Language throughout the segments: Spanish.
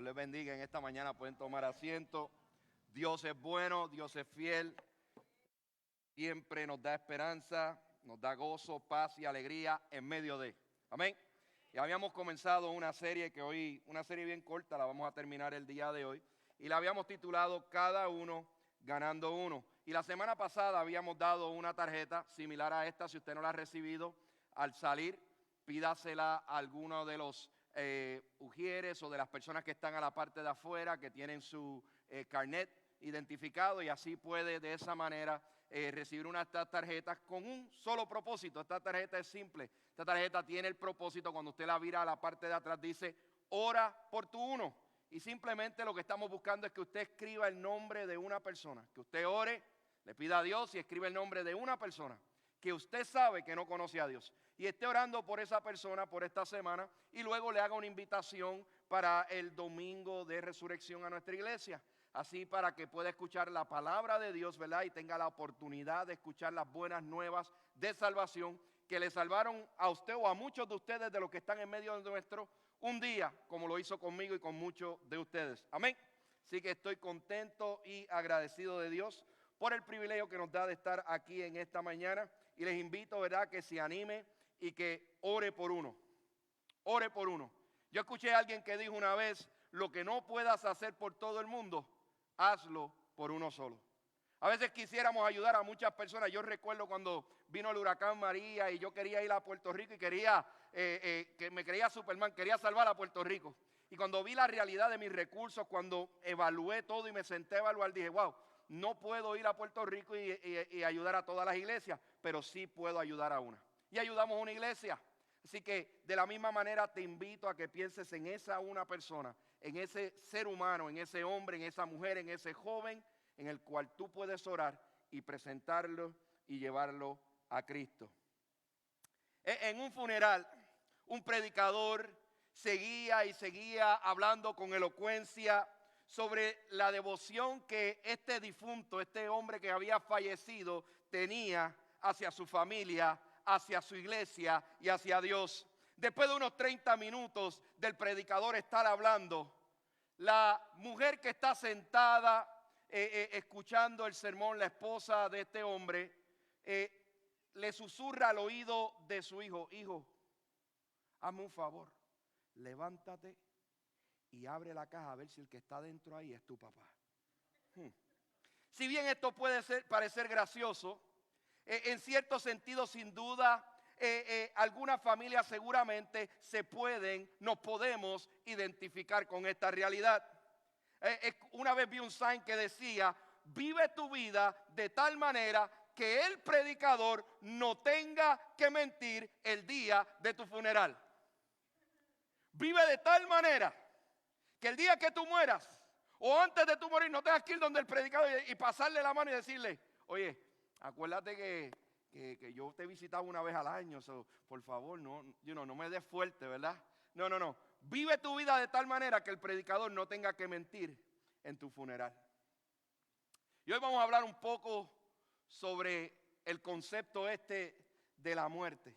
Dios les bendiga. En esta mañana pueden tomar asiento. Dios es bueno, Dios es fiel. Siempre nos da esperanza, nos da gozo, paz y alegría en medio de. Amén. Y habíamos comenzado una serie una serie bien corta, la vamos a terminar el día de hoy. Y la habíamos titulado Cada uno ganando uno. Y la semana pasada habíamos dado una tarjeta similar a esta. Si usted no la ha recibido, al salir, pídasela a alguno de los ujieres o de las personas que están a la parte de afuera, que tienen su carnet identificado, y así puede de esa manera recibir una de estas tarjetas con un solo propósito. Esta tarjeta es simple. Esta tarjeta tiene el propósito, cuando usted la vira a la parte de atrás, dice, ora por tu uno. Y simplemente lo que estamos buscando es que usted escriba el nombre de una persona, que usted ore, le pida a Dios y escriba el nombre de una persona que usted sabe que no conoce a Dios, y esté orando por esa persona por esta semana, y luego le haga una invitación para el domingo de resurrección a nuestra iglesia, así para que pueda escuchar la palabra de Dios, ¿verdad? Y tenga la oportunidad de escuchar las buenas nuevas de salvación que le salvaron a usted o a muchos de ustedes de los que están en medio de nuestro un día, como lo hizo conmigo y con muchos de ustedes. Amén. Así que estoy contento y agradecido de Dios por el privilegio que nos da de estar aquí en esta mañana. Y les invito, ¿verdad?, que se anime y que ore por uno. Ore por uno. Yo escuché a alguien que dijo una vez, lo que no puedas hacer por todo el mundo, hazlo por uno solo. A veces quisiéramos ayudar a muchas personas. Yo recuerdo cuando vino el huracán María y yo quería ir a Puerto Rico y que me creía Superman, quería salvar a Puerto Rico. Y cuando vi la realidad de mis recursos, cuando evalué todo y me senté a evaluar, dije, wow, no puedo ir a Puerto Rico y ayudar a todas las iglesias, pero sí puedo ayudar a una. Y ayudamos a una iglesia. Así que de la misma manera te invito a que pienses en esa una persona, en ese ser humano, en ese hombre, en esa mujer, en ese joven, en el cual tú puedes orar y presentarlo y llevarlo a Cristo. En un funeral, un predicador seguía y seguía hablando con elocuencia sobre la devoción que este difunto, este hombre que había fallecido, tenía hacia su familia, hacia su iglesia y hacia Dios. Después de unos 30 minutos del predicador estar hablando, la mujer que está sentada escuchando el sermón, la esposa de este hombre, le susurra al oído de su hijo, hijo, hazme un favor, levántate y abre la caja a ver si el que está dentro ahí es tu papá. Si bien esto puede parecer gracioso, en cierto sentido, sin duda, algunas familias seguramente nos podemos identificar con esta realidad. Una vez vi un sign que decía, vive tu vida de tal manera que el predicador no tenga que mentir el día de tu funeral. Vive de tal manera que el día que tú mueras o antes de tú morir no tengas que ir donde el predicador y pasarle la mano y decirle, oye, acuérdate que yo te visitaba una vez al año, por favor, no me des fuerte, ¿verdad? No. Vive tu vida de tal manera que el predicador no tenga que mentir en tu funeral. Y hoy vamos a hablar un poco sobre el concepto de la muerte.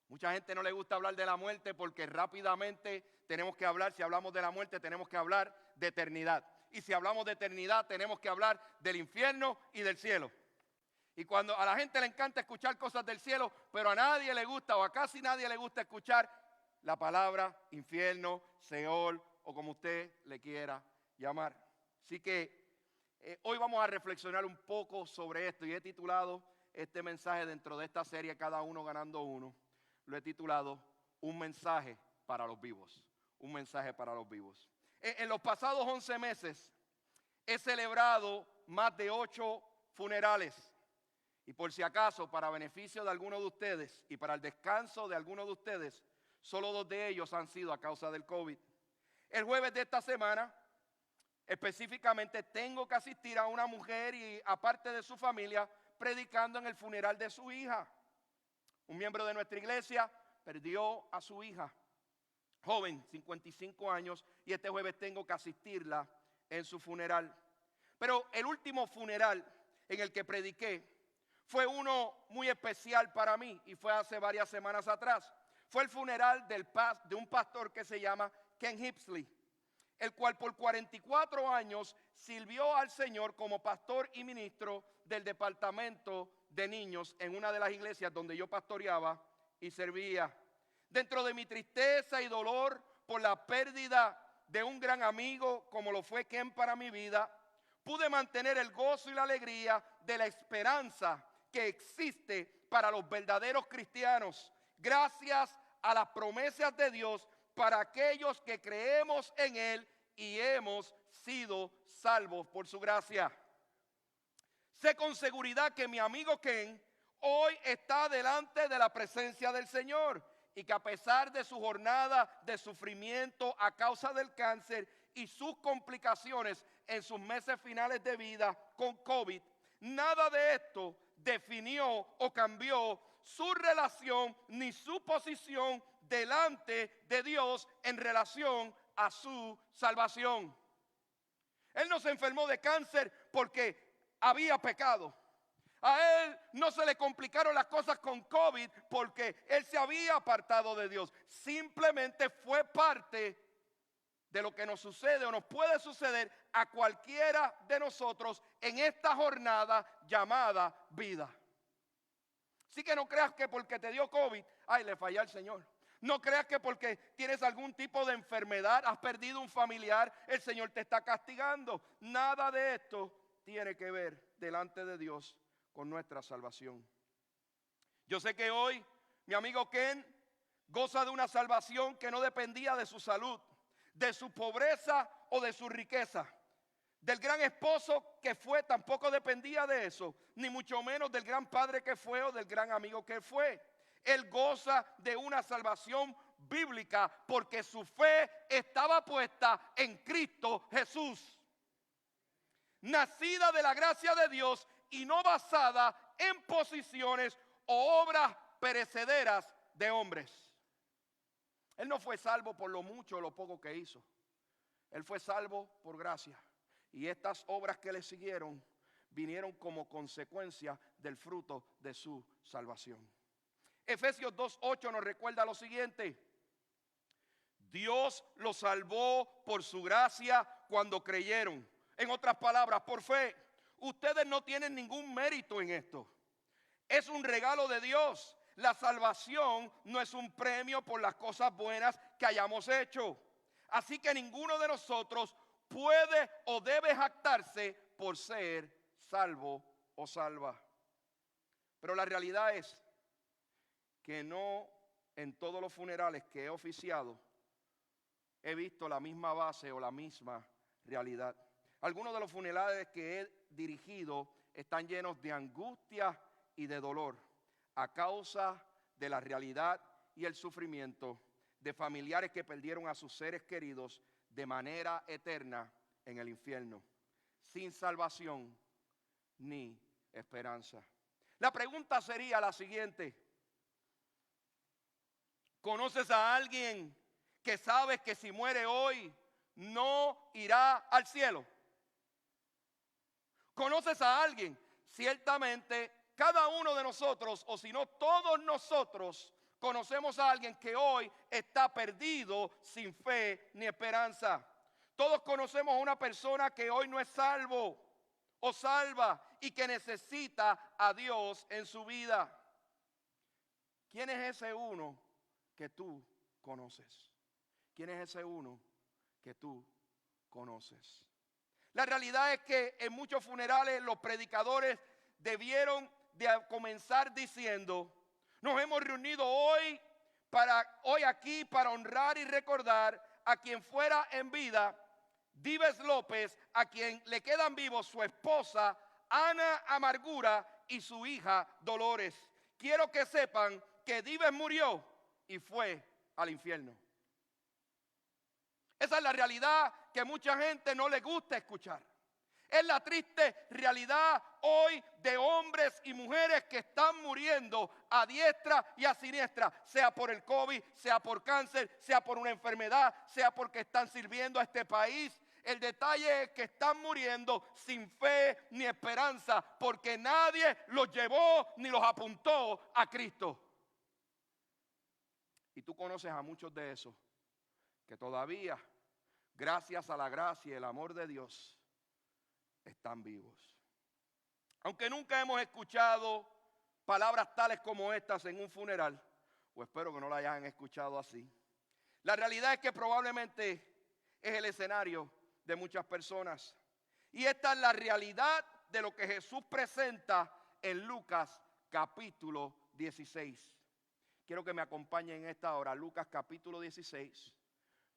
Mucha gente no le gusta hablar de la muerte porque rápidamente tenemos que hablar, si hablamos de la muerte, tenemos que hablar de eternidad. Y si hablamos de eternidad, tenemos que hablar del infierno y del cielo. Y cuando a la gente le encanta escuchar cosas del cielo, pero a nadie le gusta o a casi nadie le gusta escuchar la palabra infierno, Seol o como usted le quiera llamar. Así que hoy vamos a reflexionar un poco sobre esto y he titulado este mensaje dentro de esta serie Cada uno ganando uno. Lo he titulado Un mensaje para los vivos. Un mensaje para los vivos. En los pasados 11 meses he celebrado más de 8 funerales. Y por si acaso, para beneficio de algunos de ustedes y para el descanso de algunos de ustedes, solo 2 de ellos han sido a causa del COVID. El jueves de esta semana, específicamente, tengo que asistir a una mujer y aparte de su familia, predicando en el funeral de su hija. Un miembro de nuestra iglesia perdió a su hija, joven, 55 años, y este jueves tengo que asistirla en su funeral. Pero el último funeral en el que prediqué fue uno muy especial para mí y fue hace varias semanas atrás. Fue el funeral de un pastor que se llama Ken Hipsley. el cual por 44 años sirvió al Señor como pastor y ministro del departamento de niños en una de las iglesias donde yo pastoreaba y servía. Dentro de mi tristeza y dolor por la pérdida de un gran amigo como lo fue Ken para mi vida, pude mantener el gozo y la alegría de la esperanza que existe para los verdaderos cristianos, gracias a las promesas de Dios para aquellos que creemos en Él y hemos sido salvos por su gracia. Sé con seguridad que mi amigo Ken hoy está delante de la presencia del Señor y que a pesar de su jornada de sufrimiento a causa del cáncer y sus complicaciones en sus meses finales de vida con COVID, nada de esto definió o cambió su relación ni su posición delante de Dios en relación a su salvación. Él no se enfermó de cáncer porque había pecado. A él no se le complicaron las cosas con COVID porque él se había apartado de Dios. Simplemente fue parte de lo que nos sucede o nos puede suceder a cualquiera de nosotros en esta jornada llamada vida. Así que no creas que porque te dio COVID, ay, le fallé al Señor. No creas que porque tienes algún tipo de enfermedad, has perdido un familiar, el Señor te está castigando. Nada de esto tiene que ver delante de Dios con nuestra salvación. Yo sé que hoy mi amigo Ken goza de una salvación que no dependía de su salud, de su pobreza o de su riqueza. Del gran esposo que fue tampoco dependía de eso, ni mucho menos del gran padre que fue o del gran amigo que fue. Él goza de una salvación bíblica porque su fe estaba puesta en Cristo Jesús. Nacida de la gracia de Dios y no basada en posiciones o obras perecederas de hombres. Él no fue salvo por lo mucho o lo poco que hizo. Él fue salvo por gracia. Y estas obras que le siguieron vinieron como consecuencia del fruto de su salvación. Efesios 2:8 nos recuerda lo siguiente: Dios los salvó por su gracia cuando creyeron. En otras palabras, por fe. Ustedes no tienen ningún mérito en esto. Es un regalo de Dios. La salvación no es un premio por las cosas buenas que hayamos hecho. Así que ninguno de nosotros puede o debe jactarse por ser salvo o salva. Pero la realidad es que no en todos los funerales que he oficiado he visto la misma base o la misma realidad. Algunos de los funerales que he dirigido están llenos de angustia y de dolor a causa de la realidad y el sufrimiento de familiares que perdieron a sus seres queridos de manera eterna en el infierno, sin salvación ni esperanza. La pregunta sería la siguiente: ¿conoces a alguien que sabes que si muere hoy no irá al cielo? ¿Conoces a alguien? Ciertamente cada uno de nosotros, o si no todos nosotros, conocemos a alguien que hoy está perdido, sin fe ni esperanza. Todos conocemos a una persona que hoy no es salvo o salva y que necesita a Dios en su vida. ¿Quién es ese uno que tú conoces? ¿Quién es ese uno que tú conoces? La realidad es que en muchos funerales los predicadores debieron de comenzar diciendo: nos hemos reunido hoy aquí para honrar y recordar a quien fuera en vida Dives López, a quien le quedan vivos su esposa Ana Amargura y su hija Dolores. Quiero que sepan que Dives murió y fue al infierno. Esa es la realidad que mucha gente no le gusta escuchar. Es la triste realidad hoy de hombres y mujeres que están muriendo a diestra y a siniestra, sea por el COVID, sea por cáncer, sea por una enfermedad, sea porque están sirviendo a este país. El detalle es que están muriendo sin fe ni esperanza, porque nadie los llevó ni los apuntó a Cristo. Y tú conoces a muchos de esos que todavía gracias a la gracia y el amor de Dios, están vivos. Aunque nunca hemos escuchado palabras tales como estas en un funeral, o espero que no la hayan escuchado así, la realidad es que probablemente es el escenario de muchas personas. Y esta es la realidad de lo que Jesús presenta en Lucas capítulo 16. Quiero que me acompañen en esta hora, Lucas capítulo 16.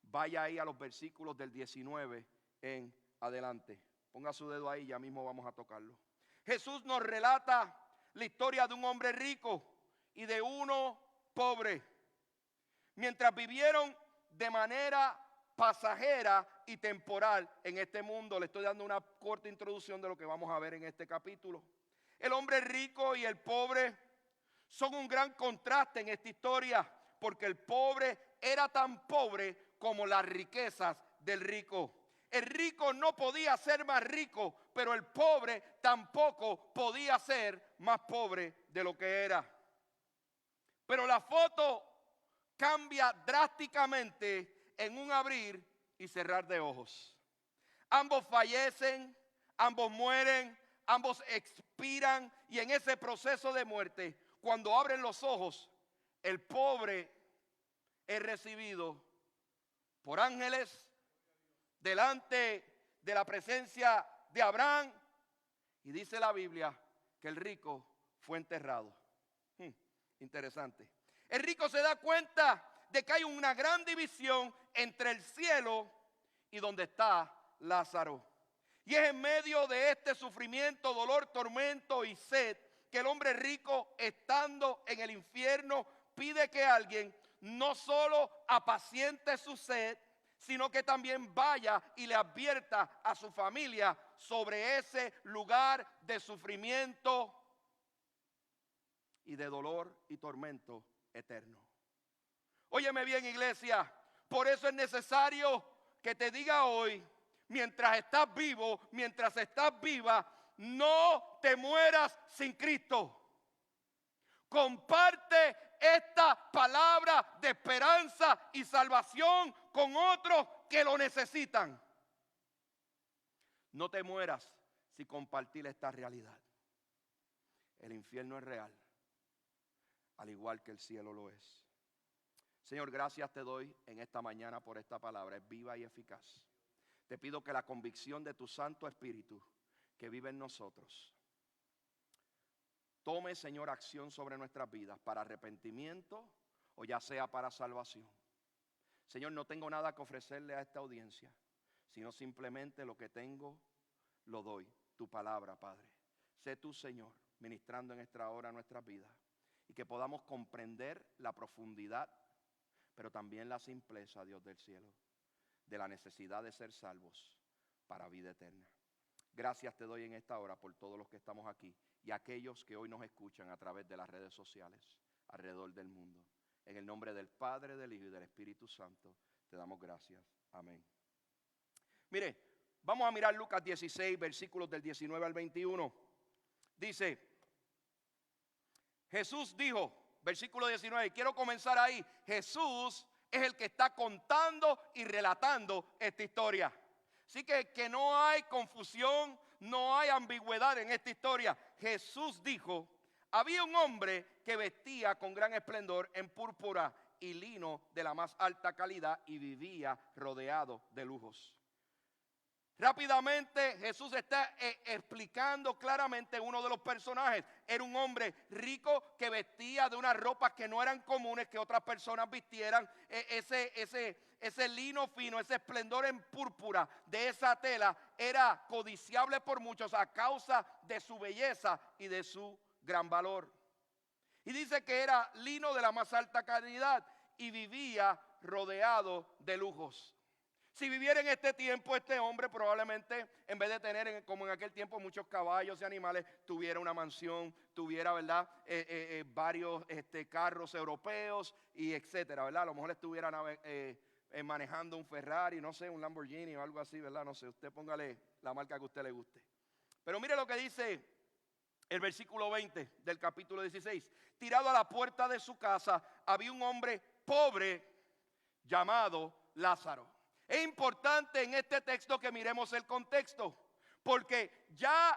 Vaya ahí a los versículos del 19 en adelante. Ponga su dedo ahí, ya mismo vamos a tocarlo. Jesús nos relata la historia de un hombre rico y de uno pobre, mientras vivieron de manera pasajera y temporal en este mundo. Le estoy dando una corta introducción de lo que vamos a ver en este capítulo. El hombre rico y el pobre son un gran contraste en esta historia, porque el pobre era tan pobre como las riquezas del rico. El rico no podía ser más rico, pero el pobre tampoco podía ser más pobre de lo que era. Pero la foto cambia drásticamente en un abrir y cerrar de ojos. Ambos fallecen, ambos mueren, ambos expiran, y en ese proceso de muerte, cuando abren los ojos, el pobre es recibido por ángeles delante de la presencia de Abraham, y dice la Biblia que el rico fue enterrado. Interesante. El rico se da cuenta de que hay una gran división entre el cielo y donde está Lázaro. Y es en medio de este sufrimiento, dolor, tormento y sed que el hombre rico, estando en el infierno, pide que alguien no solo apaciente su sed, sino que también vaya y le advierta a su familia sobre ese lugar de sufrimiento y de dolor y tormento eterno. Óyeme bien, iglesia, por eso es necesario que te diga hoy, mientras estás vivo, mientras estás viva, no te mueras sin Cristo. Comparte esta palabra de esperanza y salvación con otros que lo necesitan. No te mueras sin compartir esta realidad. El infierno es real, al igual que el cielo lo es. Señor, gracias te doy en esta mañana por esta palabra, es viva y eficaz. Te pido que la convicción de tu Santo Espíritu que vive en nosotros tome, Señor, acción sobre nuestras vidas para arrepentimiento o ya sea para salvación. Señor, no tengo nada que ofrecerle a esta audiencia, sino simplemente lo que tengo lo doy, tu palabra, Padre. Sé tú, Señor, ministrando en esta hora nuestras vidas y que podamos comprender la profundidad, pero también la simpleza, Dios del cielo, de la necesidad de ser salvos para vida eterna. Gracias te doy en esta hora por todos los que estamos aquí y aquellos que hoy nos escuchan a través de las redes sociales alrededor del mundo. En el nombre del Padre, del Hijo y del Espíritu Santo te damos gracias. Amén. Mire, vamos a mirar Lucas 16, versículos del 19 al 21. Dice, Jesús dijo, versículo 19, quiero comenzar ahí. Jesús es el que está contando y relatando esta historia. Así que no hay confusión, no hay ambigüedad en esta historia. Jesús dijo, había un hombre que vestía con gran esplendor en púrpura y lino de la más alta calidad y vivía rodeado de lujos. Rápidamente Jesús está explicando claramente uno de los personajes. Era un hombre rico que vestía de unas ropas que no eran comunes que otras personas vistieran. Ese lino fino, ese esplendor en púrpura de esa tela era codiciable por muchos a causa de su belleza y de su gran valor. Y dice que era lino de la más alta calidad y vivía rodeado de lujos. Si viviera en este tiempo, este hombre probablemente, en vez de tener, como en aquel tiempo, muchos caballos y animales, tuviera una mansión, tuviera, ¿verdad? Varios carros europeos y etcétera, ¿verdad? A lo mejor estuviera manejando un Ferrari, no sé, un Lamborghini o algo así, ¿verdad? No sé, usted póngale la marca que a usted le guste. Pero mire lo que dice el versículo 20 del capítulo 16. Tirado a la puerta de su casa había un hombre pobre llamado Lázaro. Es importante en este texto que miremos el contexto, porque ya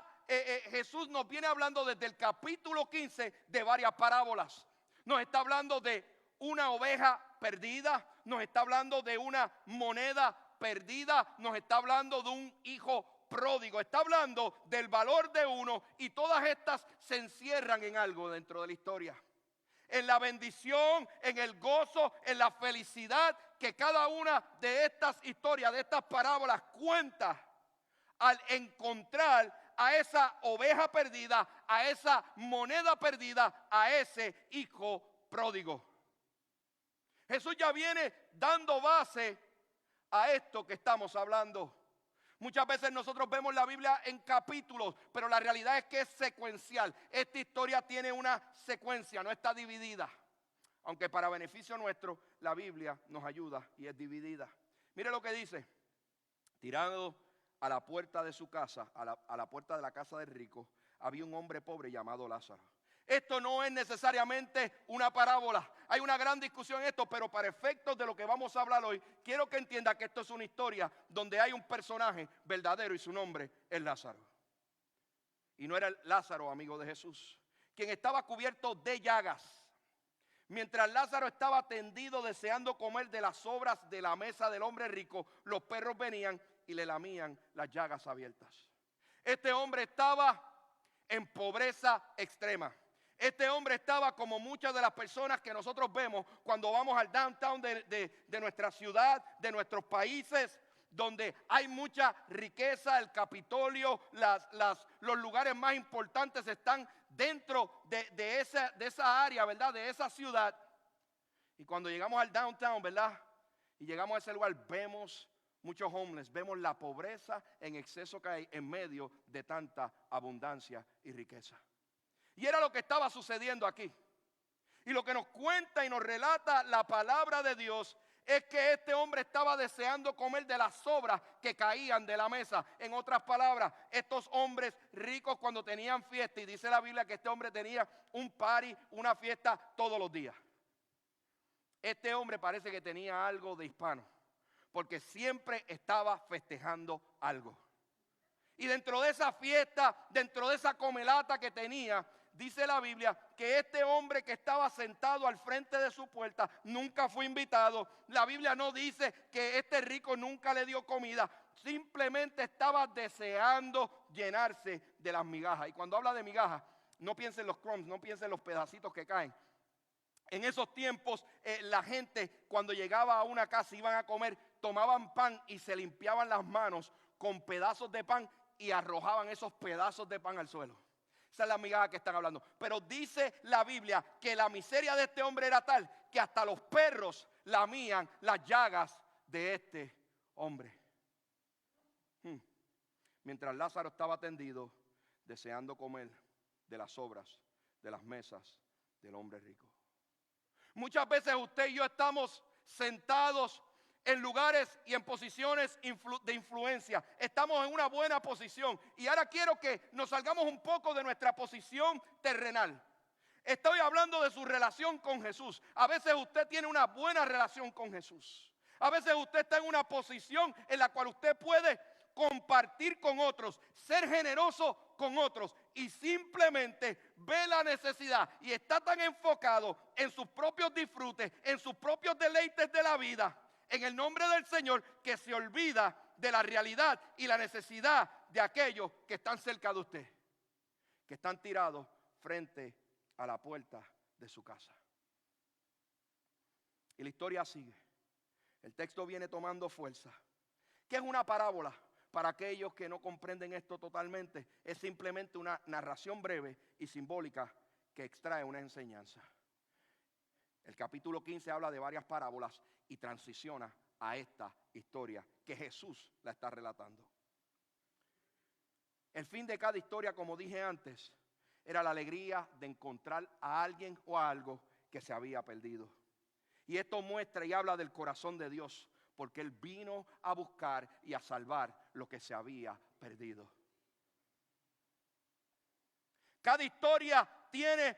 Jesús nos viene hablando desde el capítulo 15 de varias parábolas. Nos está hablando de una oveja perdida, nos está hablando de una moneda perdida, nos está hablando de un hijo pródigo, está hablando del valor de uno, y todas estas se encierran en algo dentro de la historia. En la bendición, en el gozo, en la felicidad que cada una de estas historias, de estas parábolas cuenta al encontrar a esa oveja perdida, a esa moneda perdida, a ese hijo pródigo. Jesús ya viene dando base a esto que estamos hablando. Muchas veces nosotros vemos la Biblia en capítulos, pero la realidad es que es secuencial. Esta historia tiene una secuencia, no está dividida. Aunque para beneficio nuestro, la Biblia nos ayuda y es dividida. Mire lo que dice: tirado a la puerta de su casa, a la puerta de la casa del rico, había un hombre pobre llamado Lázaro. Esto no es necesariamente una parábola. Hay una gran discusión en esto, pero para efectos de lo que vamos a hablar hoy, quiero que entienda que esto es una historia donde hay un personaje verdadero y su nombre es Lázaro. Y no era Lázaro, amigo de Jesús, quien estaba cubierto de llagas. Mientras Lázaro estaba tendido deseando comer de las sobras de la mesa del hombre rico, los perros venían y le lamían las llagas abiertas. Este hombre estaba en pobreza extrema. Este hombre estaba como muchas de las personas que nosotros vemos cuando vamos al downtown de nuestra ciudad, de nuestros países, donde hay mucha riqueza. El Capitolio, los lugares más importantes están dentro de esa área, ¿verdad? De esa ciudad. Y cuando llegamos al downtown, ¿verdad? Y llegamos a ese lugar, vemos muchos homeless, vemos la pobreza en exceso que hay en medio de tanta abundancia y riqueza. Y era lo que estaba sucediendo aquí. Y lo que nos cuenta y nos relata la palabra de Dios es que este hombre estaba deseando comer de las sobras que caían de la mesa. En otras palabras, estos hombres ricos cuando tenían fiesta, y dice la Biblia que este hombre tenía un party, una fiesta todos los días. Este hombre parece que tenía algo de hispano, porque siempre estaba festejando algo. Y dentro de esa fiesta, dentro de esa comelata que tenía, dice la Biblia que este hombre que estaba sentado al frente de su puerta nunca fue invitado. La Biblia no dice que este rico nunca le dio comida, simplemente estaba deseando llenarse de las migajas. Y cuando habla de migajas, no piense en los crumbs, no piense en los pedacitos que caen. En esos tiempos la gente cuando llegaba a una casa iban a comer, tomaban pan y se limpiaban las manos con pedazos de pan y arrojaban esos pedazos de pan al suelo. Esa es la migaja que están hablando. Pero dice la Biblia que la miseria de este hombre era tal que hasta los perros lamían las llagas de este hombre. Mientras Lázaro estaba tendido deseando comer de las sobras de las mesas del hombre rico. Muchas veces usted y yo estamos sentados en lugares y en posiciones de influencia. Estamos en una buena posición. Y ahora quiero que nos salgamos un poco de nuestra posición terrenal. Estoy hablando de su relación con Jesús. A veces usted tiene una buena relación con Jesús. A veces usted está en una posición en la cual usted puede compartir con otros, ser generoso con otros, y simplemente ve la necesidad y está tan enfocado en sus propios disfrutes, en sus propios deleites de la vida, en el nombre del Señor, que se olvida de la realidad y la necesidad de aquellos que están cerca de usted, que están tirados frente a la puerta de su casa. Y la historia sigue. El texto viene tomando fuerza. ¿Qué es una parábola? Para aquellos que no comprenden esto totalmente, es simplemente una narración breve y simbólica que extrae una enseñanza. El capítulo 15 habla de varias parábolas y transiciona a esta historia que Jesús la está relatando. El fin de cada historia, como dije antes, era la alegría de encontrar a alguien o a algo que se había perdido. Y esto muestra y habla del corazón de Dios, porque Él vino a buscar y a salvar lo que se había perdido. Cada historia tiene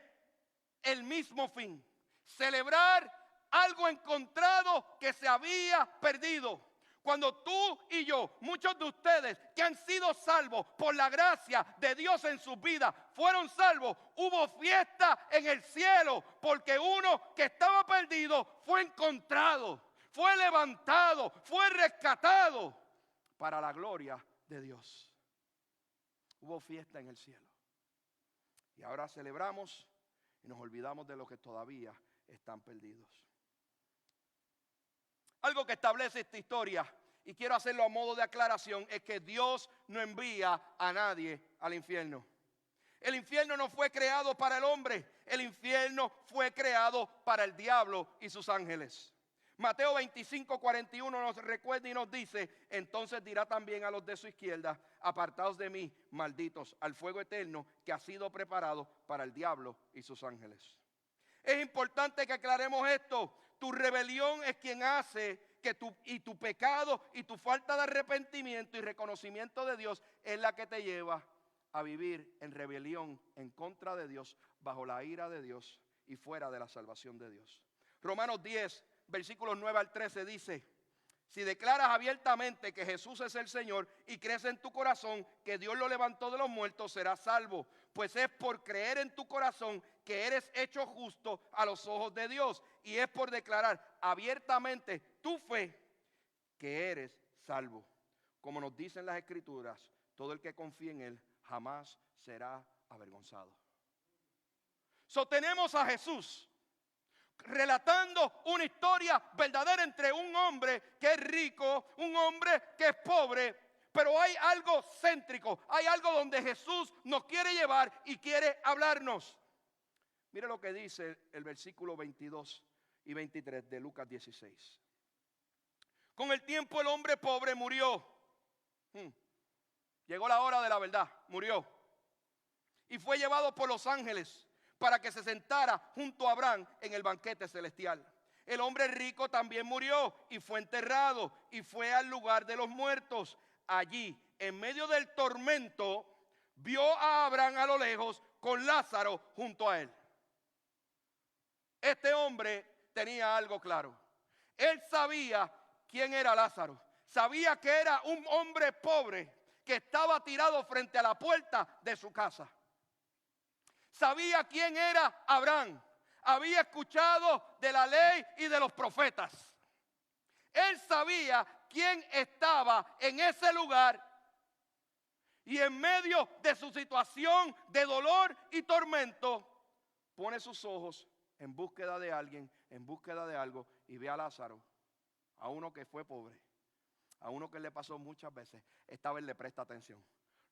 el mismo fin: celebrar algo encontrado que se había perdido. Cuando tú y yo, muchos de ustedes que han sido salvos por la gracia de Dios en sus vidas, fueron salvos, hubo fiesta en el cielo, porque uno que estaba perdido fue encontrado, fue levantado, fue rescatado para la gloria de Dios. Hubo fiesta en el cielo. Y ahora celebramos y nos olvidamos de los que todavía están perdidos. Algo que establece esta historia, y quiero hacerlo a modo de aclaración, es que Dios no envía a nadie al infierno. El infierno no fue creado para el hombre, el infierno fue creado para el diablo y sus ángeles. Mateo 25:41 nos recuerda y nos dice: entonces dirá también a los de su izquierda: apartaos de mí, malditos, al fuego eterno que ha sido preparado para el diablo y sus ángeles. Es importante que aclaremos esto. Tu rebelión es quien hace que tu pecado y tu falta de arrepentimiento y reconocimiento de Dios es la que te lleva a vivir en rebelión en contra de Dios, bajo la ira de Dios y fuera de la salvación de Dios. Romanos 10, versículos 9 al 13 dice: si declaras abiertamente que Jesús es el Señor y crees en tu corazón que Dios lo levantó de los muertos, serás salvo. Pues es por creer en tu corazón que eres hecho justo a los ojos de Dios. Y es por declarar abiertamente tu fe que eres salvo. Como nos dicen las Escrituras, todo el que confíe en Él jamás será avergonzado. Tenemos a Jesús relatando una historia verdadera entre un hombre que es rico, un hombre que es pobre. Pero hay algo céntrico, hay algo donde Jesús nos quiere llevar y quiere hablarnos. Mire lo que dice el versículo 22 y 23 de Lucas 16. Con el tiempo el hombre pobre murió. Llegó la hora de la verdad, murió. Y fue llevado por los ángeles para que se sentara junto a Abraham en el banquete celestial. El hombre rico también murió y fue enterrado y fue al lugar de los muertos. Allí, en medio del tormento, vio a Abraham a lo lejos con Lázaro junto a él. Este hombre tenía algo claro. Él sabía quién era Lázaro. Sabía que era un hombre pobre que estaba tirado frente a la puerta de su casa. Sabía quién era Abraham. Había escuchado de la ley y de los profetas. Él sabía quién estaba en ese lugar. Y en medio de su situación de dolor y tormento, pone sus ojos en búsqueda de alguien, en búsqueda de algo, y ve a Lázaro, a uno que fue pobre, a uno que le pasó muchas veces. Esta vez le presta atención,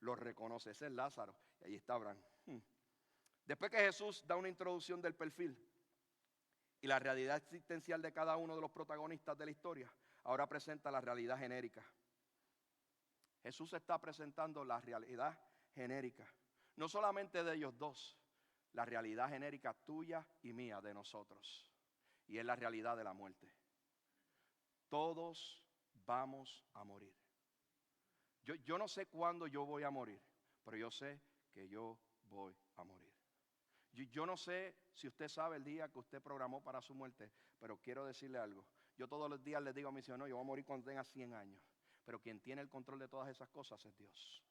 lo reconoce. Ese es Lázaro, y ahí está Abraham. Después que Jesús da una introducción del perfil y la realidad existencial de cada uno de los protagonistas de la historia, ahora presenta la realidad genérica. Jesús está presentando la realidad genérica, no solamente de ellos dos, la realidad genérica tuya y mía, de nosotros, y es la realidad de la muerte. Todos vamos a morir. Yo no sé cuándo yo voy a morir, pero yo sé que yo voy a morir. Yo no sé si usted sabe el día que usted programó para su muerte, pero quiero decirle algo. Yo todos los días les digo a mis hijos: no, yo voy a morir cuando tenga 100 años. Pero quien tiene el control de todas esas cosas es Dios.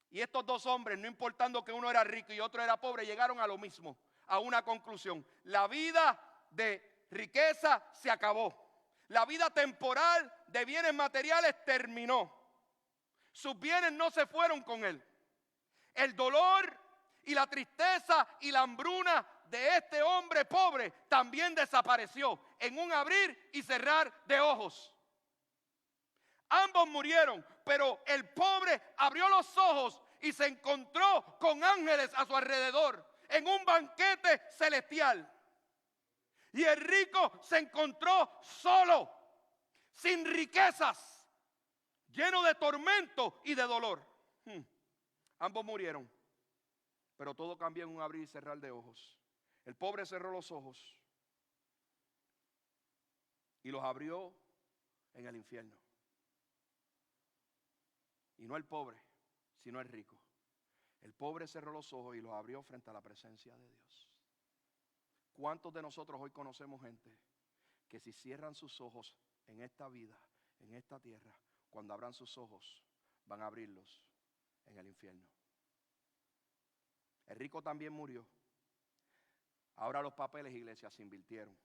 Y estos dos hombres, no importando que uno era rico y otro era pobre, llegaron a lo mismo, a una conclusión. La vida de riqueza se acabó. La vida temporal de bienes materiales terminó. Sus bienes no se fueron con él. El dolor y la tristeza y la hambruna de este hombre pobre también desapareció en un abrir y cerrar de ojos. Ambos murieron, pero el pobre abrió los ojos y se encontró con ángeles a su alrededor en un banquete celestial. Y el rico se encontró solo, sin riquezas, lleno de tormento y de dolor. Ambos murieron, pero todo cambió en un abrir y cerrar de ojos. El pobre cerró los ojos y los abrió en el infierno. Y no el pobre, sino el rico. El pobre cerró los ojos y los abrió frente a la presencia de Dios. ¿Cuántos de nosotros hoy conocemos gente que si cierran sus ojos en esta vida en esta tierra, cuando abran sus ojos, van a abrirlos en el infierno. El rico también murió. Ahora los papeles, iglesia, se invirtieron.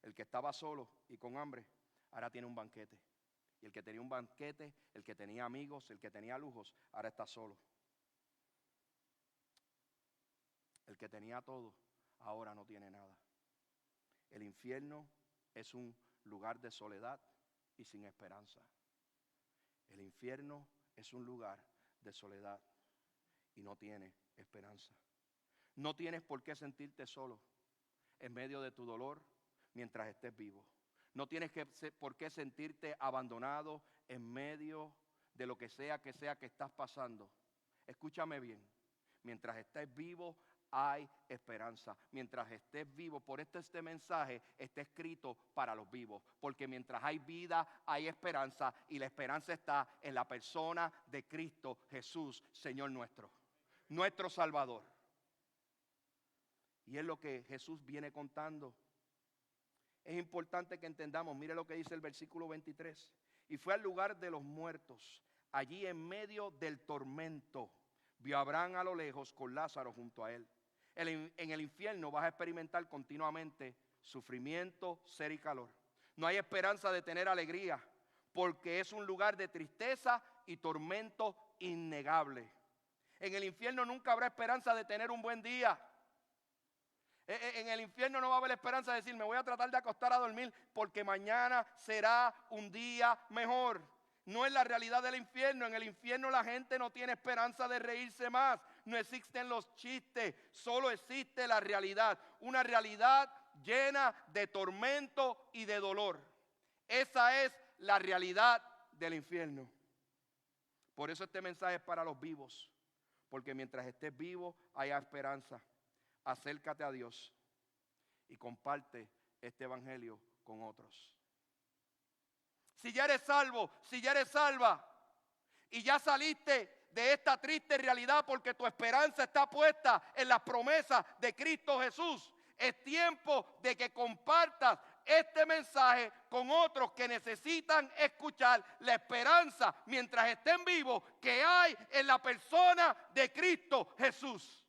El que estaba solo y con hambre, ahora tiene un banquete. Y el que tenía un banquete, el que tenía amigos, el que tenía lujos, ahora está solo. El que tenía todo, ahora no tiene nada. El infierno es un lugar de soledad y sin esperanza. El infierno es un lugar de soledad y no tiene esperanza. No tienes por qué sentirte solo en medio de tu dolor mientras estés vivo. No tienes por qué sentirte abandonado en medio de lo que sea que estás pasando. Escúchame bien, mientras estés vivo hay esperanza. Mientras estés vivo, por este mensaje está escrito para los vivos. Porque mientras hay vida, hay esperanza. Y la esperanza está en la persona de Cristo Jesús, Señor nuestro. Nuestro Salvador. Y es lo que Jesús viene contando. Es importante que entendamos, mire lo que dice el versículo 23. Y fue al lugar de los muertos, allí en medio del tormento. Vio a Abraham a lo lejos con Lázaro junto a él. En el infierno vas a experimentar continuamente sufrimiento, sed y calor. No hay esperanza de tener alegría, porque es un lugar de tristeza y tormento innegable. En el infierno nunca habrá esperanza de tener un buen día. En el infierno no va a haber esperanza de decir, me voy a tratar de acostar a dormir porque mañana será un día mejor. No es la realidad del infierno. En el infierno la gente no tiene esperanza de reírse más. No existen los chistes, solo existe la realidad. Una realidad llena de tormento y de dolor. Esa es la realidad del infierno. Por eso este mensaje es para los vivos. Porque mientras estés vivo hay esperanza. Acércate a Dios y comparte este evangelio con otros. Si ya eres salvo, si ya eres salva y ya saliste de esta triste realidad porque tu esperanza está puesta en las promesas de Cristo Jesús, es tiempo de que compartas este mensaje con otros que necesitan escuchar la esperanza mientras estén vivos que hay en la persona de Cristo Jesús.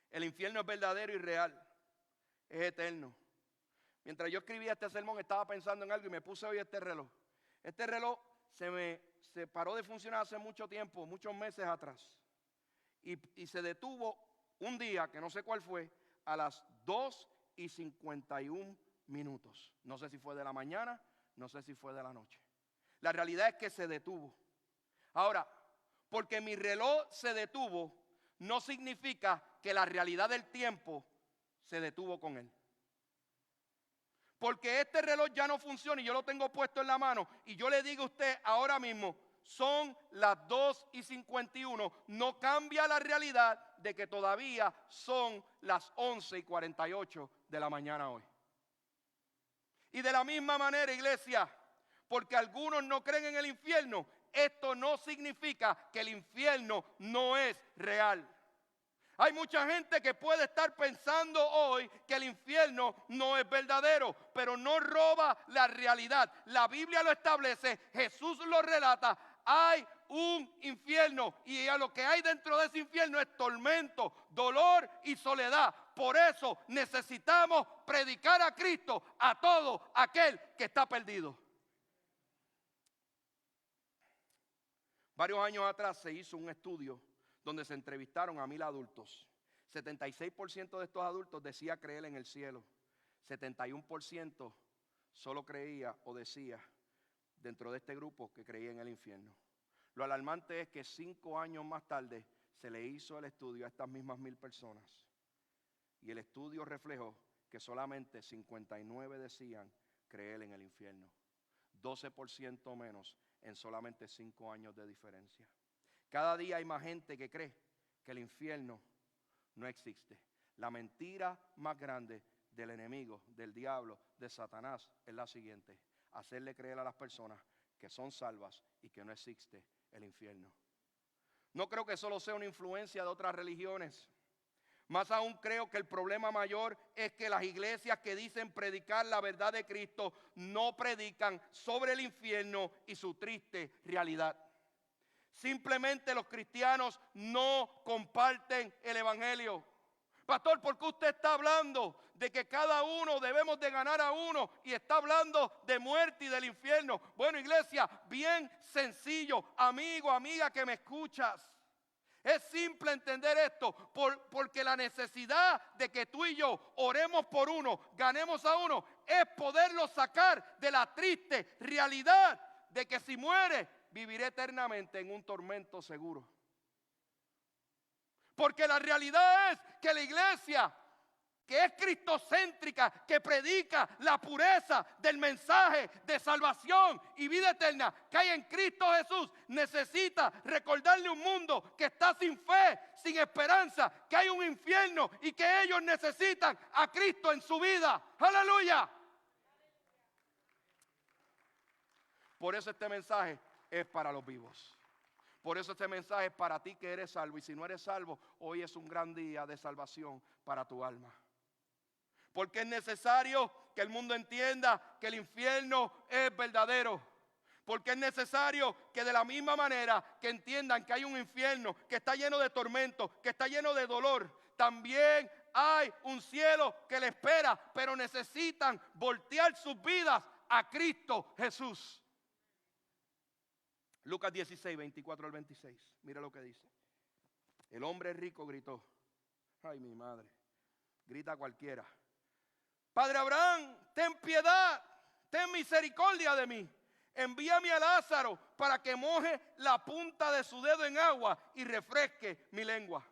El infierno es verdadero y real, es eterno. Mientras yo escribía este sermón estaba pensando en algo y me puse hoy este reloj. Este reloj se paró de funcionar hace mucho tiempo, muchos meses atrás. Y se detuvo un día, que no sé cuál fue, a las 2:51. No sé si fue de la mañana, no sé si fue de la noche. La realidad es que se detuvo. Ahora, porque mi reloj se detuvo, no significa que la realidad del tiempo se detuvo con él. Porque este reloj ya no funciona y yo lo tengo puesto en la mano y yo le digo a usted ahora mismo, son las 2:51. No cambia la realidad de que todavía son las 11:48 de la mañana hoy. Y de la misma manera, iglesia, porque algunos no creen en el infierno, esto no significa que el infierno no es real. Hay mucha gente que puede estar pensando hoy que el infierno no es verdadero, pero no roba la realidad. La Biblia lo establece, Jesús lo relata. Hay un infierno y a lo que hay dentro de ese infierno es tormento, dolor y soledad. Por eso necesitamos predicar a Cristo a todo aquel que está perdido. Varios años atrás se hizo un estudio donde se entrevistaron a 1,000 adultos. 76% de estos adultos decía creer en el cielo. 71% solo creía o decía dentro de este grupo que creía en el infierno. Lo alarmante es que 5 años más tarde se le hizo el estudio a estas mismas 1,000 personas. Y el estudio reflejó que solamente 59 decían creer en el infierno. 12% menos en solamente 5 años de diferencia. Cada día hay más gente que cree que el infierno no existe. La mentira más grande del enemigo, del diablo, de Satanás es la siguiente: hacerle creer a las personas que son salvas y que no existe el infierno. No creo que solo sea una influencia de otras religiones. Más aún creo que el problema mayor es que las iglesias que dicen predicar la verdad de Cristo no predican sobre el infierno y su triste realidad. Simplemente los cristianos no comparten el evangelio. Pastor, ¿por qué usted está hablando de que cada uno debemos de ganar a uno y está hablando de muerte y del infierno? Bueno, iglesia, bien sencillo, amigo, amiga que me escuchas. Es simple entender esto, porque la necesidad de que tú y yo oremos por uno, ganemos a uno, es poderlo sacar de la triste realidad de que si muere, viviré eternamente en un tormento seguro. Porque la realidad es que la iglesia, que es cristocéntrica, que predica la pureza del mensaje de salvación y vida eterna que hay en Cristo Jesús, necesita recordarle a un mundo que está sin fe, sin esperanza, que hay un infierno y que ellos necesitan a Cristo en su vida. ¡Aleluya! Por eso este mensaje es para los vivos. Por eso este mensaje es para ti que eres salvo. Y si no eres salvo, hoy es un gran día de salvación para tu alma. Porque es necesario que el mundo entienda que el infierno es verdadero. Porque es necesario que de la misma manera que entiendan que hay un infierno que está lleno de tormento, que está lleno de dolor, también hay un cielo que le espera, pero necesitan voltear sus vidas a Cristo Jesús. Lucas 16, 24 al 26. Mira lo que dice. El hombre rico gritó. Ay, mi madre. Grita cualquiera. Padre Abraham, ten piedad, ten misericordia de mí. Envíame a Lázaro para que moje la punta de su dedo en agua y refresque mi lengua.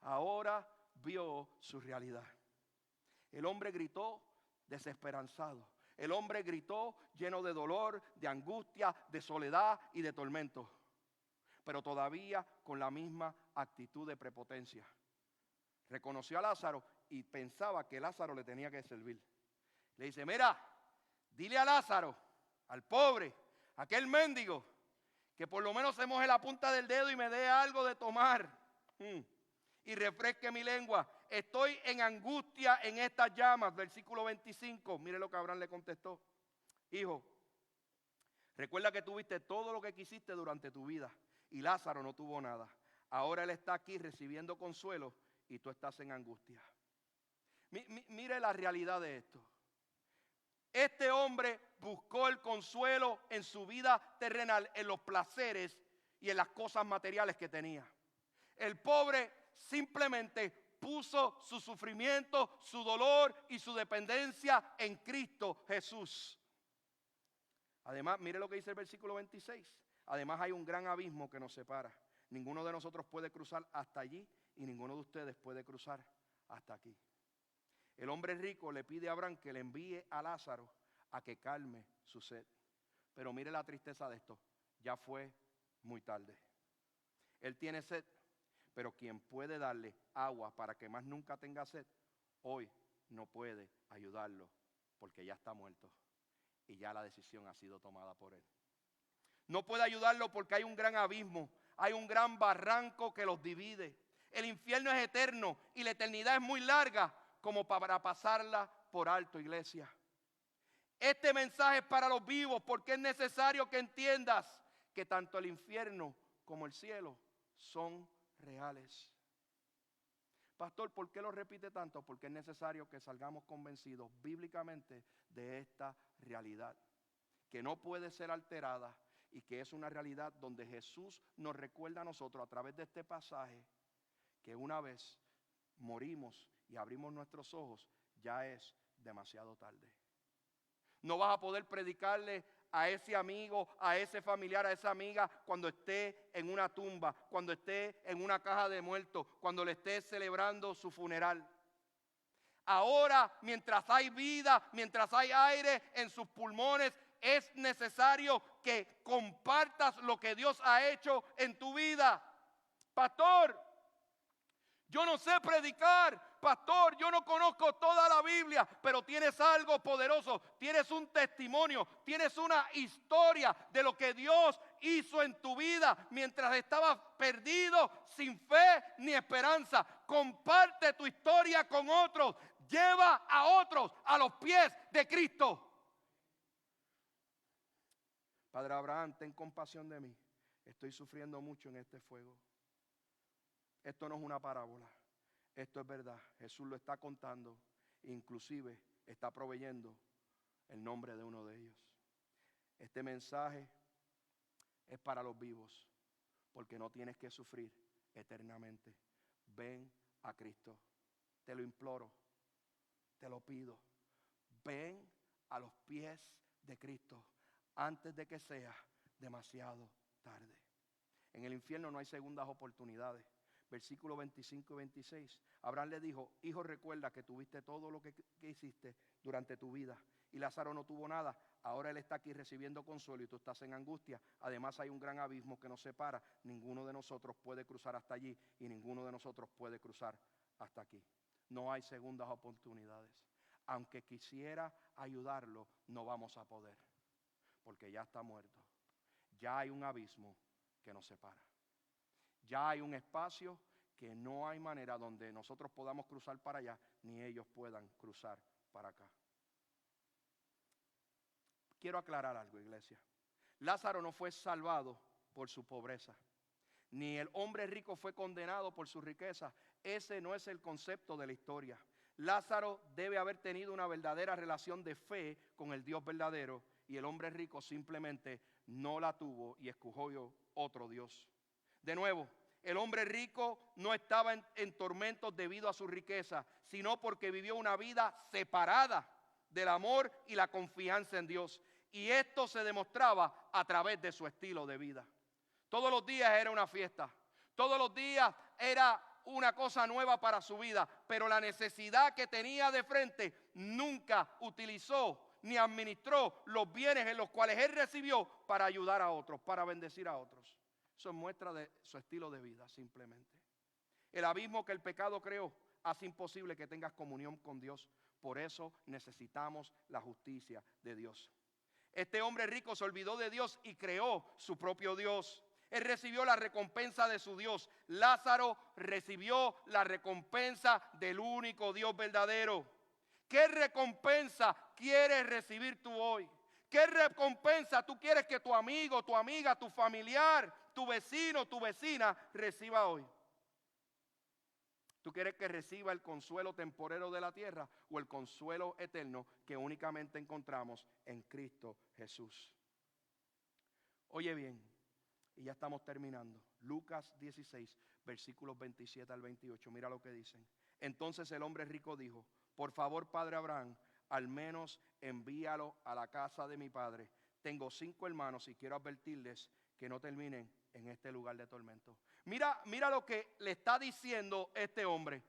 Ahora vio su realidad. El hombre gritó desesperanzado. El hombre gritó lleno de dolor, de angustia, de soledad y de tormento. Pero todavía con la misma actitud de prepotencia. Reconoció a Lázaro y pensaba que Lázaro le tenía que servir. Le dice, mira, dile a Lázaro, al pobre, a aquel mendigo, que por lo menos se moje la punta del dedo y me dé algo de tomar. Y refresque mi lengua. Estoy en angustia en estas llamas. Versículo 25. Mire lo que Abraham le contestó. Hijo, recuerda que tuviste todo lo que quisiste durante tu vida y Lázaro no tuvo nada. Ahora él está aquí recibiendo consuelo y tú estás en angustia. Mire la realidad de esto. Este hombre buscó el consuelo en su vida terrenal, en los placeres y en las cosas materiales que tenía. El pobre simplemente puso su sufrimiento, su dolor y su dependencia en Cristo Jesús. Además, mire lo que dice el versículo 26. Además hay un gran abismo que nos separa. Ninguno de nosotros puede cruzar hasta allí y ninguno de ustedes puede cruzar hasta aquí. El hombre rico le pide a Abraham que le envíe a Lázaro a que calme su sed. Pero mire la tristeza de esto. Ya fue muy tarde. Él tiene sed, pero quien puede darle agua para que más nunca tenga sed, hoy no puede ayudarlo porque ya está muerto y ya la decisión ha sido tomada por él. No puede ayudarlo porque hay un gran abismo, hay un gran barranco que los divide. El infierno es eterno y la eternidad es muy larga como para pasarla por alto, iglesia. Este mensaje es para los vivos porque es necesario que entiendas que tanto el infierno como el cielo son reales. Pastor, ¿por qué lo repite tanto? Porque es necesario que salgamos convencidos bíblicamente de esta realidad, que no puede ser alterada y que es una realidad donde Jesús nos recuerda a nosotros a través de este pasaje que una vez morimos y abrimos nuestros ojos, ya es demasiado tarde. No vas a poder predicarle a ese amigo, a ese familiar, a esa amiga cuando esté en una tumba, cuando esté en una caja de muertos, cuando le esté celebrando su funeral. Ahora, mientras hay vida, mientras hay aire en sus pulmones, es necesario que compartas lo que Dios ha hecho en tu vida. Pastor, yo no sé predicar pastor, yo no conozco toda la Biblia, pero tienes algo poderoso, tienes un testimonio, tienes una historia de lo que Dios hizo en tu vida mientras estabas perdido, sin fe ni esperanza. Comparte tu historia con otros, lleva a otros a los pies de Cristo. Padre Abraham, ten compasión de mí. Estoy sufriendo mucho en este fuego. Esto no es una parábola. Esto es verdad. Jesús lo está contando. Inclusive está proveyendo el nombre de uno de ellos. Este mensaje es para los vivos. Porque no tienes que sufrir eternamente. Ven a Cristo. Te lo imploro. Te lo pido. Ven a los pies de Cristo antes de que sea demasiado tarde. En el infierno no hay segundas oportunidades. Versículos 25 y 26. Abraham le dijo: hijo, recuerda que tuviste todo lo que hiciste durante tu vida. Y Lázaro no tuvo nada. Ahora él está aquí recibiendo consuelo y tú estás en angustia. Además hay un gran abismo que nos separa. Ninguno de nosotros puede cruzar hasta allí y ninguno de nosotros puede cruzar hasta aquí. No hay segundas oportunidades. Aunque quisiera ayudarlo, no vamos a poder. Porque ya está muerto. Ya hay un abismo que nos separa. Ya hay un espacio que no hay manera donde nosotros podamos cruzar para allá, ni ellos puedan cruzar para acá. Quiero aclarar algo, iglesia. Lázaro no fue salvado por su pobreza, ni el hombre rico fue condenado por su riqueza. Ese no es el concepto de la historia. Lázaro debe haber tenido una verdadera relación de fe con el Dios verdadero, y el hombre rico simplemente no la tuvo y escogió otro Dios. De nuevo, el hombre rico no estaba en tormentos debido a su riqueza, sino porque vivió una vida separada del amor y la confianza en Dios. Y esto se demostraba a través de su estilo de vida. Todos los días era una fiesta. Todos los días era una cosa nueva para su vida. Pero la necesidad que tenía de frente nunca utilizó ni administró los bienes en los cuales él recibió para ayudar a otros, para bendecir a otros. Eso es muestra de su estilo de vida simplemente. El abismo que el pecado creó hace imposible que tengas comunión con Dios. Por eso necesitamos la justicia de Dios. Este hombre rico se olvidó de Dios y creó su propio Dios. Él recibió la recompensa de su Dios. Lázaro recibió la recompensa del único Dios verdadero. ¿Qué recompensa quieres recibir tú hoy? ¿Qué recompensa tú quieres que tu amigo, tu amiga, tu familiar, tu vecino, tu vecina reciba hoy? ¿Tú quieres que reciba el consuelo temporero de la tierra o el consuelo eterno que únicamente encontramos en Cristo Jesús? Oye bien, y ya estamos terminando. Lucas 16, versículos 27 al 28. Mira lo que dicen. Entonces el hombre rico dijo: por favor, padre Abraham, al menos envíalo a la casa de mi padre. Tengo 5 hermanos y quiero advertirles que no terminen en este lugar de tormento. Mira lo que le está diciendo este hombre.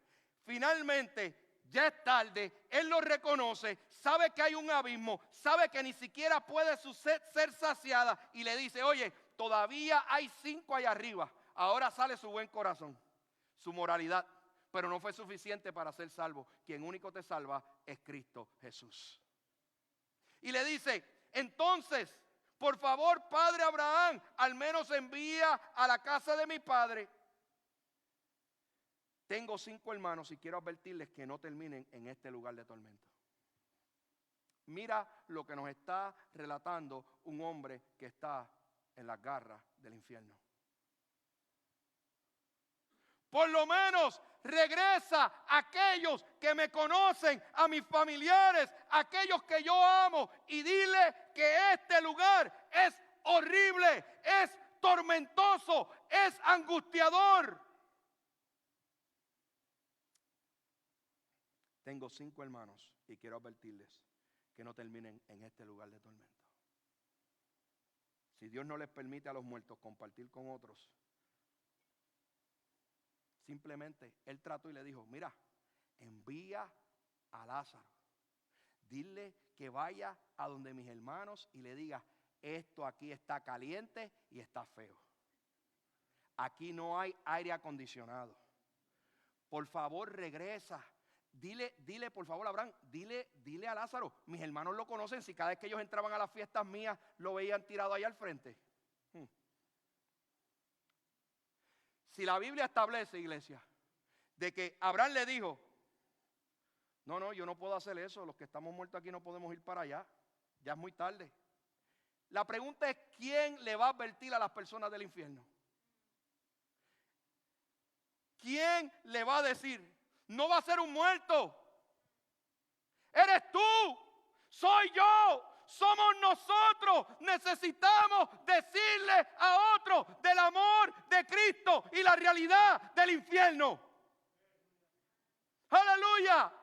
Finalmente, ya es tarde, él lo reconoce, sabe que hay un abismo, sabe que ni siquiera puede su sed ser saciada y le dice: oye, todavía hay 5 allá arriba. Ahora sale su buen corazón, su moralidad. Pero no fue suficiente para ser salvo. Quien único te salva es Cristo Jesús. Y le dice: entonces, por favor, padre Abraham, al menos envía a la casa de mi padre. Tengo 5 hermanos y quiero advertirles que no terminen en este lugar de tormento. Mira lo que nos está relatando un hombre que está en las garras del infierno. Por lo menos regresa a aquellos que me conocen, a mis familiares, a aquellos que yo amo, y dile que este lugar es horrible, es tormentoso, es angustiador. Tengo 5 hermanos y quiero advertirles que no terminen en este lugar de tormento. Si Dios no les permite a los muertos compartir con otros, simplemente él trató y le dijo: mira, envía a Lázaro. Dile que vaya a donde mis hermanos y le diga: esto aquí está caliente y está feo. Aquí no hay aire acondicionado. Por favor, regresa. Dile, por favor, Abraham, dile a Lázaro, mis hermanos lo conocen, si cada vez que ellos entraban a las fiestas mías, lo veían tirado ahí al frente. Si la Biblia establece, iglesia, de que Abraham le dijo, no, yo no puedo hacer eso, los que estamos muertos aquí no podemos ir para allá, ya es muy tarde. La pregunta es, ¿quién le va a advertir a las personas del infierno? ¿Quién le va a decir? No va a ser un muerto. Eres tú, soy yo, somos nosotros. Necesitamos decirle a otro del amor de Cristo y la realidad del infierno. Aleluya.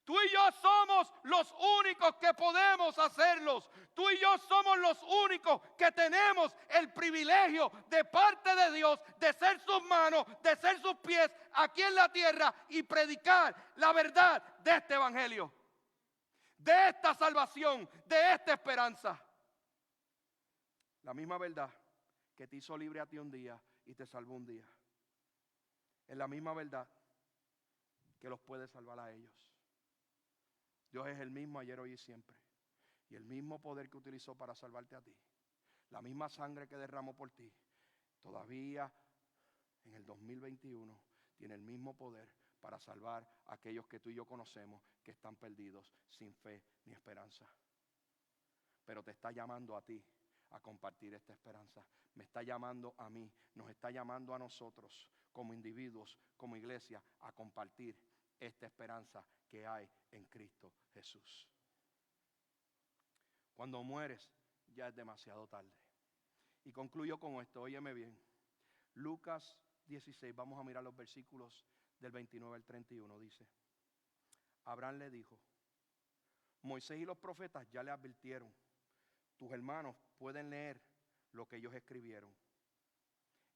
Tú y yo somos los únicos que podemos hacerlos. Tú y yo somos los únicos que tenemos el privilegio de parte de Dios de ser sus manos, de ser sus pies aquí en la tierra y predicar la verdad de este evangelio, de esta salvación, de esta esperanza. La misma verdad que te hizo libre a ti un día y te salvó un día. Es la misma verdad que los puede salvar a ellos. Dios es el mismo ayer, hoy y siempre. Y el mismo poder que utilizó para salvarte a ti, la misma sangre que derramó por ti, todavía en el 2021 tiene el mismo poder para salvar a aquellos que tú y yo conocemos que están perdidos, sin fe ni esperanza. Pero te está llamando a ti a compartir esta esperanza. Me está llamando a mí, nos está llamando a nosotros como individuos, como iglesia, a compartir esta esperanza que hay en Cristo Jesús. Cuando mueres, ya es demasiado tarde. Y concluyo con esto, óyeme bien. Lucas 16, vamos a mirar los versículos del 29 al 31, dice: Abraham le dijo, Moisés y los profetas ya le advirtieron, tus hermanos pueden leer lo que ellos escribieron.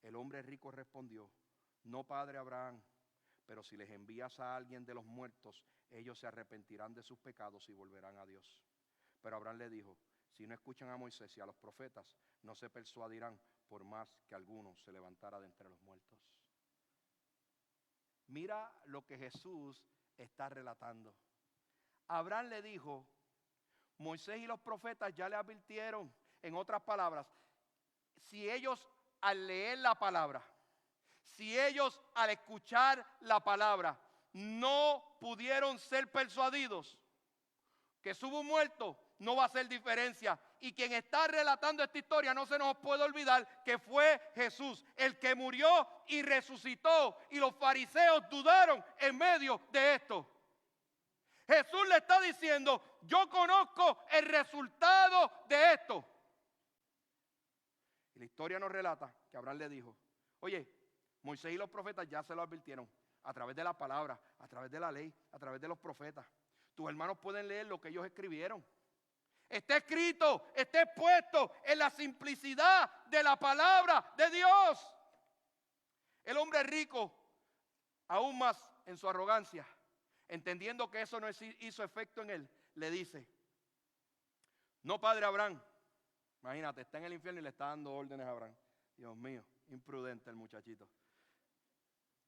El hombre rico respondió, no, padre Abraham, pero si les envías a alguien de los muertos, ellos se arrepentirán de sus pecados y volverán a Dios. Pero Abraham le dijo, si no escuchan a Moisés y a los profetas, no se persuadirán por más que alguno se levantara de entre los muertos. Mira lo que Jesús está relatando. Abraham le dijo, Moisés y los profetas ya le advirtieron. En otras palabras, si ellos al leer la palabra, si ellos al escuchar la palabra no pudieron ser persuadidos que subo un muerto, no va a hacer diferencia. Y quien está relatando esta historia, no se nos puede olvidar que fue Jesús, el que murió y resucitó, y los fariseos dudaron en medio de esto. Jesús le está diciendo, yo conozco el resultado de esto. Y la historia nos relata que Abraham le dijo, oye, Moisés y los profetas ya se lo advirtieron a través de la palabra, a través de la ley, a través de los profetas. Tus hermanos pueden leer lo que ellos escribieron. Está escrito, está expuesto en la simplicidad de la palabra de Dios. El hombre rico, aún más en su arrogancia, entendiendo que eso no hizo efecto en él, le dice, no, padre Abraham. Imagínate, está en el infierno y le está dando órdenes a Abraham. Dios mío, imprudente el muchachito.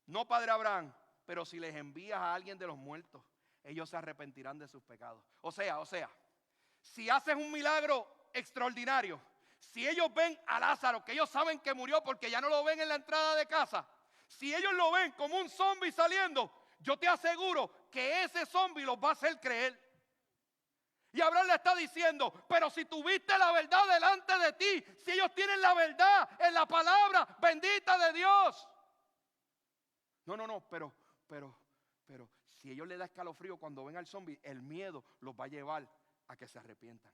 No, padre Abraham, pero si les envías a alguien de los muertos, ellos se arrepentirán de sus pecados. O sea, si haces un milagro extraordinario, si ellos ven a Lázaro, que ellos saben que murió porque ya no lo ven en la entrada de casa, si ellos lo ven como un zombie saliendo, yo te aseguro que ese zombie los va a hacer creer. Y Abraham le está diciendo, pero si tuviste la verdad delante de ti, si ellos tienen la verdad en la palabra bendita de Dios. No, pero si ellos les da escalofrío cuando ven al zombie, el miedo los va a llevar a que se arrepientan.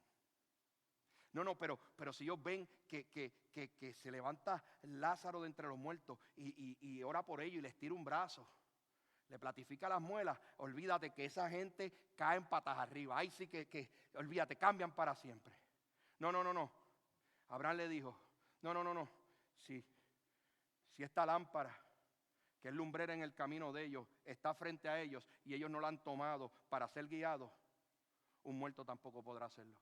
No, pero si ellos ven que se levanta Lázaro de entre los muertos y ora por ellos y les tira un brazo, le platifica las muelas, olvídate que esa gente cae en patas arriba. Ahí sí que olvídate, cambian para siempre. No. Abraham le dijo, no. Si esta lámpara, que es lumbrera en el camino de ellos, está frente a ellos y ellos no la han tomado para ser guiados, un muerto tampoco podrá hacerlo.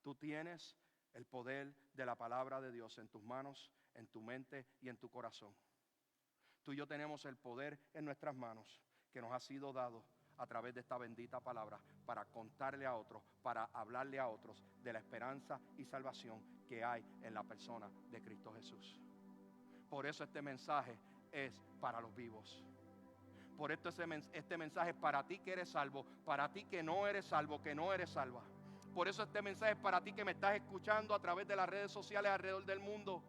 Tú tienes el poder de la palabra de Dios en tus manos, en tu mente y en tu corazón. Tú y yo tenemos el poder en nuestras manos que nos ha sido dado a través de esta bendita palabra para contarle a otros, para hablarle a otros de la esperanza y salvación que hay en la persona de Cristo Jesús. Por eso este mensaje es para los vivos. Por esto este mensaje es para ti que eres salvo, para ti que no eres salvo, que no eres salva. Por eso este mensaje es para ti que me estás escuchando a través de las redes sociales alrededor del mundo.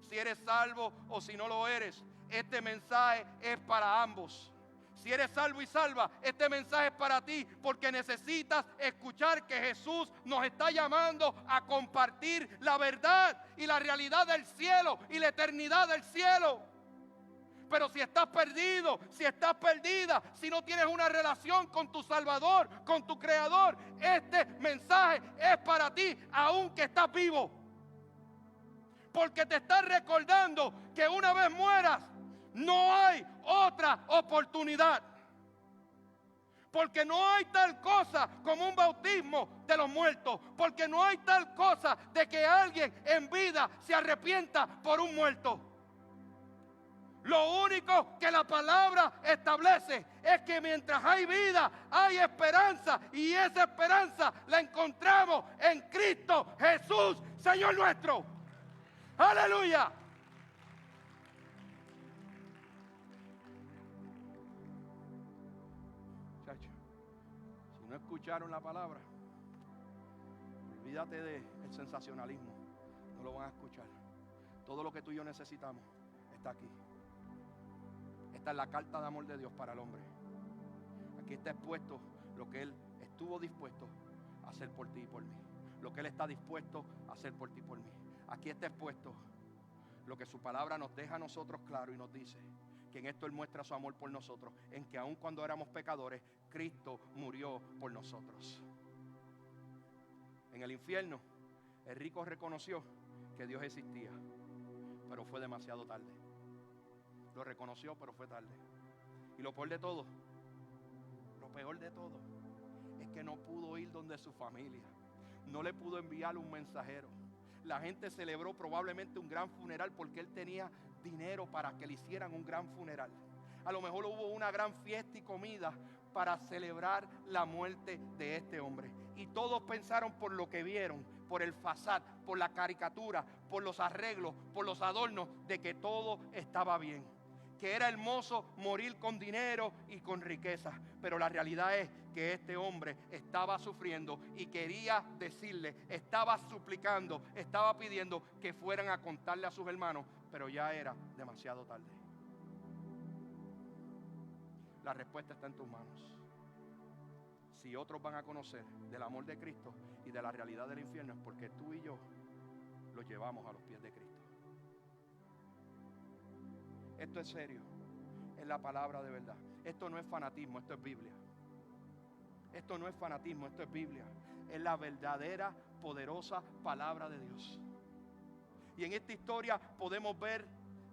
Si eres salvo o si no lo eres, este mensaje es para ambos. Si eres salvo y salva, este mensaje es para ti, porque necesitas escuchar que Jesús nos está llamando a compartir la verdad y la realidad del cielo y la eternidad del cielo. Pero si estás perdido, si estás perdida, si no tienes una relación con tu Salvador, con tu Creador, este mensaje es para ti, aunque estás vivo. Porque te estás recordando que una vez mueras, no hay otra oportunidad. Porque no hay tal cosa como un bautismo de los muertos. Porque no hay tal cosa de que alguien en vida se arrepienta por un muerto. Lo único que la palabra establece es que mientras hay vida, hay esperanza. Y esa esperanza la encontramos en Cristo Jesús, Señor nuestro. ¡Aleluya! Muchachos, si no escucharon la palabra, olvídate del sensacionalismo. No lo van a escuchar. Todo lo que tú y yo necesitamos está aquí. Esta es la carta de amor de Dios para el hombre. Aquí está expuesto lo que Él estuvo dispuesto a hacer por ti y por mí. Lo que Él está dispuesto a hacer por ti y por mí. Aquí está expuesto lo que su palabra nos deja a nosotros claro y nos dice que en esto Él muestra su amor por nosotros, en que aun cuando éramos pecadores, Cristo murió por nosotros. En el infierno, el rico reconoció que Dios existía, pero fue demasiado tarde. Lo reconoció, pero fue tarde. Y lo peor de todo es que no pudo ir donde su familia. No le pudo enviar un mensajero. La gente celebró probablemente un gran funeral porque él tenía dinero para que le hicieran un gran funeral. A lo mejor hubo una gran fiesta y comida para celebrar la muerte de este hombre. Y todos pensaron por lo que vieron, por el fasad, por la caricatura, por los arreglos, por los adornos, de que todo estaba bien. Que era hermoso morir con dinero y con riqueza. Pero la realidad es que este hombre estaba sufriendo y quería decirle, estaba suplicando, estaba pidiendo que fueran a contarle a sus hermanos, pero ya era demasiado tarde. La respuesta está en tus manos. Si otros van a conocer del amor de Cristo y de la realidad del infierno, es porque tú y yo los llevamos a los pies de Cristo. Esto es serio, es la palabra de verdad. Esto no es fanatismo, esto es Biblia. Esto no es fanatismo, esto es Biblia. Es la verdadera, poderosa palabra de Dios. Y en esta historia podemos ver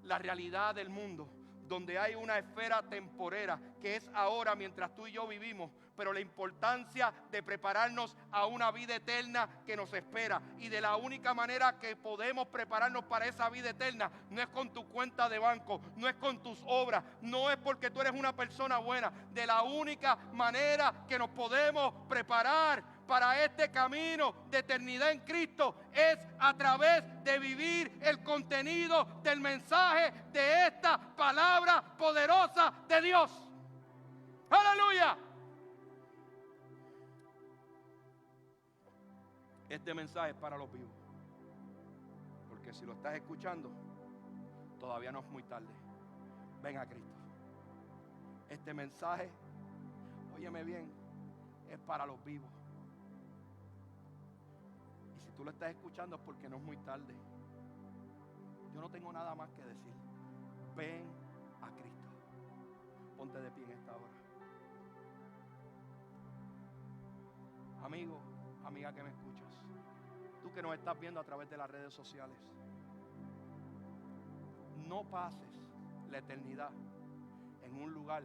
la realidad del mundo, donde hay una esfera temporera que es ahora mientras tú y yo vivimos, pero la importancia de prepararnos a una vida eterna que nos espera. Y de la única manera que podemos prepararnos para esa vida eterna no es con tu cuenta de banco, no es con tus obras, no es porque tú eres una persona buena. De la única manera que nos podemos preparar para este camino de eternidad en Cristo es a través de vivir el contenido del mensaje de esta palabra poderosa de Dios. ¡Aleluya! Este mensaje es para los vivos, porque si lo estás escuchando, todavía no es muy tarde. Ven a Cristo. Este mensaje, óyeme bien, es para los vivos. Y si tú lo estás escuchando es porque no es muy tarde. Yo no tengo nada más que decir. Ven a Cristo. Ponte de pie en esta hora. Amigo, amiga que me escuchas, tú que nos estás viendo a través de las redes sociales, no pases la eternidad en un lugar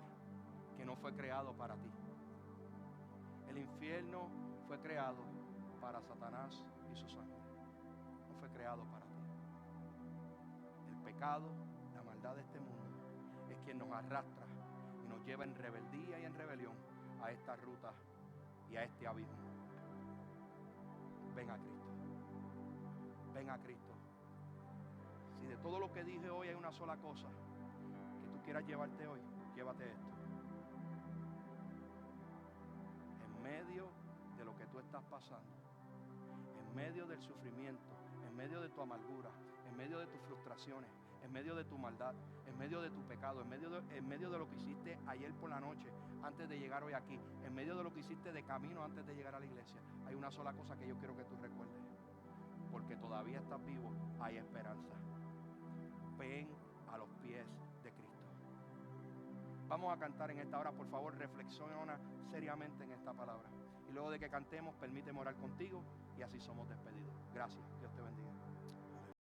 que no fue creado para ti. El infierno fue creado para Satanás y sus ángeles. No fue creado para ti. El pecado, la maldad de este mundo es quien nos arrastra y nos lleva en rebeldía y en rebelión a esta ruta y a este abismo. Ven a Cristo. Ven a Cristo. Si de todo lo que dije hoy hay una sola cosa que tú quieras llevarte hoy, llévate esto. En medio de lo que tú estás pasando, en medio del sufrimiento, en medio de tu amargura, en medio de tus frustraciones, en medio de tu maldad, en medio de tu pecado, en medio de lo que hiciste ayer por la noche antes de llegar hoy aquí, en medio de lo que hiciste de camino antes de llegar a la iglesia, hay una sola cosa que yo quiero que tú recuerdes. Porque todavía estás vivo, hay esperanza. Ven a los pies de Cristo. Vamos a cantar en esta hora. Por favor, reflexiona seriamente en esta palabra. Y luego de que cantemos, permíteme orar contigo y así somos despedidos. Gracias. Dios te bendiga.